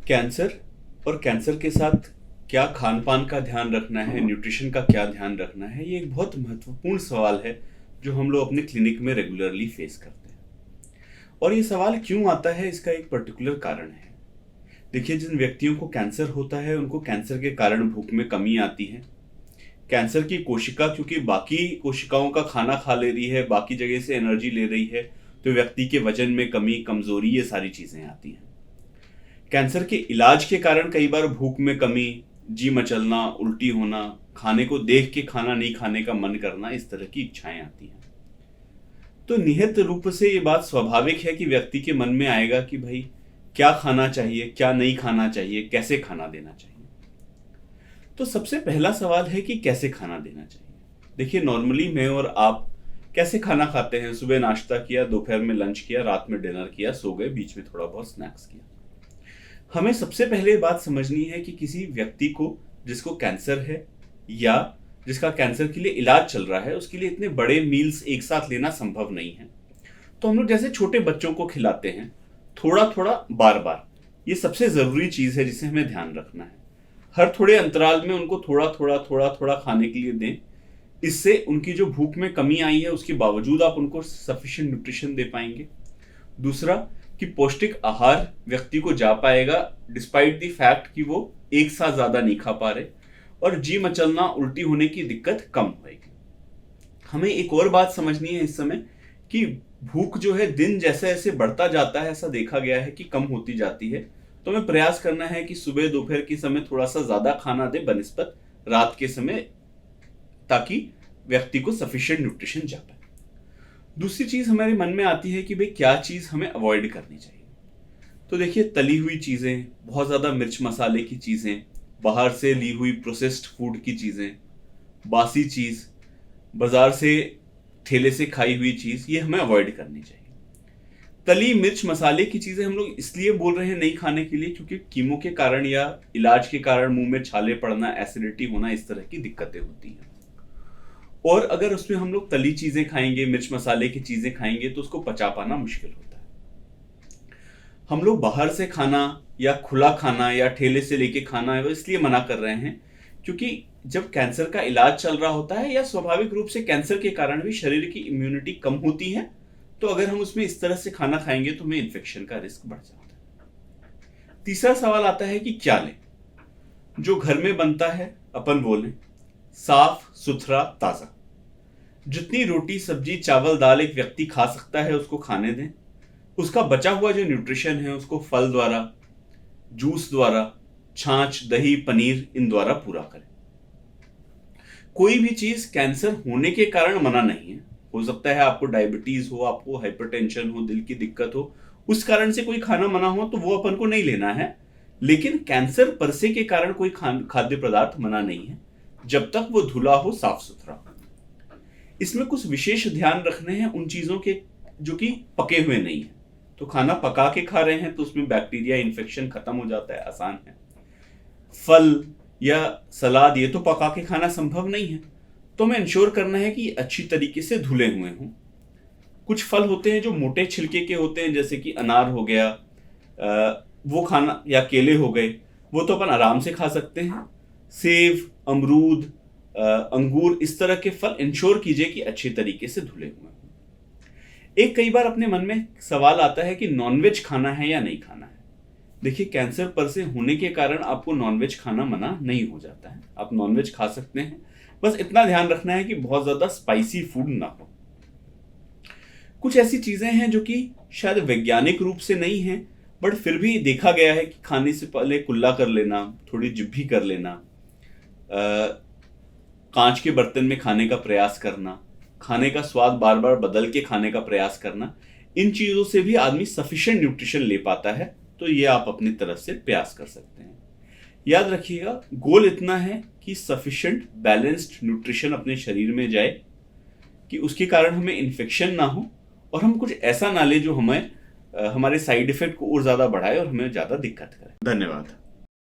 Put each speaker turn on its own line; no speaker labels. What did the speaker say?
Cancer और cancer के साथ क्या खान पान का ध्यान रखना है, न्यूट्रिशन का क्या ध्यान रखना है, ये एक बहुत महत्वपूर्ण सवाल है जो हम लोग अपने क्लिनिक में रेगुलरली फेस करते हैं। और ये सवाल क्यों आता है, इसका एक पर्टिकुलर कारण है। देखिए, जिन व्यक्तियों को कैंसर होता है उनको कैंसर के कारण भूख में कमी आती है। कैंसर की कोशिका क्योंकि बाकी कोशिकाओं का खाना खा ले रही है, बाकी जगह से एनर्जी ले रही है, तो व्यक्ति के वजन में कमी, कमजोरी, ये सारी चीजें आती हैं। कैंसर के इलाज के कारण कई बार भूख में कमी, जी मचलना, उल्टी होना, खाने को देख के खाना नहीं खाने का मन करना, इस तरह की इच्छाएं आती हैं। तो निहित रूप से ये बात स्वाभाविक है कि व्यक्ति के मन में आएगा कि भाई क्या खाना चाहिए, क्या नहीं खाना चाहिए, कैसे खाना देना चाहिए। तो सबसे पहला सवाल है कि कैसे खाना देना चाहिए। देखिए, नॉर्मली मैं और आप कैसे खाना खाते हैं? सुबह नाश्ता किया, दोपहर में लंच किया, रात में डिनर किया, सो गए, बीच में थोड़ा बहुत स्नैक्स किया। हमें सबसे पहले बात समझनी है कि किसी व्यक्ति को जिसको कैंसर है या जिसका कैंसर के लिए इलाज चल रहा है, उसके लिए इतने बड़े मील्स एक साथ लेना संभव नहीं है। तो हम लोग जैसे छोटे बच्चों को खिलाते हैं, थोड़ा थोड़ा बार बार, ये सबसे जरूरी चीज है जिसे हमें ध्यान रखना है। हर थोड़े अंतराल में उनको थोड़ा थोड़ा थोड़ा थोड़ा खाने के लिए दें। इससे उनकी जो भूख में कमी आई है उसके बावजूद आप उनको सफिशिएंट न्यूट्रिशन दे पाएंगे। दूसरा कि पौष्टिक आहार व्यक्ति को जा पाएगा डिस्पाइट द फैक्ट कि वो एक साथ ज्यादा नहीं खा पा रहे, और जी मचलना, उल्टी होने की दिक्कत कम होगी। हमें एक और बात समझनी है इस समय कि भूख जो है दिन जैसे जैसे बढ़ता जाता है, ऐसा देखा गया है कि कम होती जाती है। तो हमें प्रयास करना है कि सुबह दोपहर के समय थोड़ा सा ज्यादा खाना दे बनिस्बत रात के समय, ताकि व्यक्ति को सफिशिएंट न्यूट्रिशन जा पाए। दूसरी चीज हमारे मन में आती है कि भाई क्या चीज हमें अवॉइड करनी चाहिए। तो देखिए, तली हुई चीजें, बहुत ज्यादा मिर्च मसाले की चीजें, बाहर से ली हुई प्रोसेस्ड फूड की चीजें, बासी चीज, बाजार से ठेले से खाई हुई चीज, ये हमें अवॉइड करनी चाहिए। तली मिर्च मसाले की चीजें हम लोग इसलिए बोल रहे हैं नहीं खाने के लिए क्योंकि कीमो के कारण या इलाज के कारण मुंह में छाले पड़ना, एसिडिटी होना, इस तरह की दिक्कतें होती हैं। और अगर उसमें हम लोग तली चीजें खाएंगे, मिर्च मसाले की चीजें खाएंगे, तो उसको पचा पाना मुश्किल होता है। हम लोग बाहर से खाना या खुला खाना या ठेले से लेके खाना है वो इसलिए मना कर रहे हैं क्योंकि जब कैंसर का इलाज चल रहा होता है या स्वाभाविक रूप से कैंसर के कारण भी शरीर की इम्यूनिटी कम होती है, तो अगर हम उसमें इस तरह से खाना खाएंगे तो हमें इन्फेक्शन का रिस्क बढ़ जाता है। तीसरा सवाल आता है कि क्या लें। जो घर में बनता है अपन वो लें, साफ सुथरा ताजा। जितनी रोटी सब्जी चावल दाल एक व्यक्ति खा सकता है उसको खाने दें। उसका बचा हुआ जो न्यूट्रिशन है उसको फल द्वारा, जूस द्वारा, छाछ, दही, पनीर, इन द्वारा पूरा करें। कोई भी चीज कैंसर होने के कारण मना नहीं है। हो सकता है आपको डायबिटीज हो, आपको हाइपरटेंशन हो, दिल की दिक्कत हो, उस कारण से कोई खाना मना हो तो वो अपन को नहीं लेना है। लेकिन कैंसर परसे के कारण कोई खाद्य पदार्थ मना नहीं है, जब तक वो धुला हो, साफ सुथरा हो। इसमें कुछ विशेष ध्यान रखने हैं उन चीजों के जो कि पके हुए नहीं है। तो खाना पका के खा रहे हैं तो उसमें बैक्टीरिया इन्फेक्शन खत्म हो जाता है, आसान है। फल या सलाद ये तो पका के खाना संभव नहीं है, तो हमें इंश्योर करना है कि अच्छी तरीके से धुले हुए हों। कुछ फल होते हैं जो मोटे छिलके के होते हैं, जैसे कि अनार हो गया, वो खाना, या केले हो गए, वो तो अपन आराम से खा सकते हैं। सेब, अमरूद, अंगूर, इस तरह के फल इंश्योर कीजिए कि अच्छी तरीके से धुले हुए हों। एक कई बार अपने मन में सवाल आता है कि नॉनवेज खाना है या नहीं खाना है। देखिए, कैंसर पर से होने के कारण आपको नॉनवेज खाना मना नहीं हो जाता है, आप नॉनवेज खा सकते हैं। बस इतना ध्यान रखना है कि बहुत ज्यादा स्पाइसी फूड ना हो। कुछ ऐसी चीजें हैं जो कि शायद वैज्ञानिक रूप से नहीं है, बट फिर भी देखा गया है कि खाने से पहले कुल्ला कर लेना, थोड़ी जिभ्भी कर लेना, कांच के बर्तन में खाने का प्रयास करना, खाने का स्वाद बार बार बदल के खाने का प्रयास करना, इन चीजों से भी आदमी सफिशिएंट न्यूट्रिशन ले पाता है। तो ये आप अपनी तरफ से प्रयास कर सकते हैं। याद रखिएगा, गोल इतना है कि सफिशिएंट बैलेंस्ड न्यूट्रिशन अपने शरीर में जाए कि उसके कारण हमें इन्फेक्शन ना हो और हम कुछ ऐसा ना ले जो हमें हमारे साइड इफेक्ट को और ज्यादा बढ़ाए और हमें ज्यादा दिक्कत करे। धन्यवाद।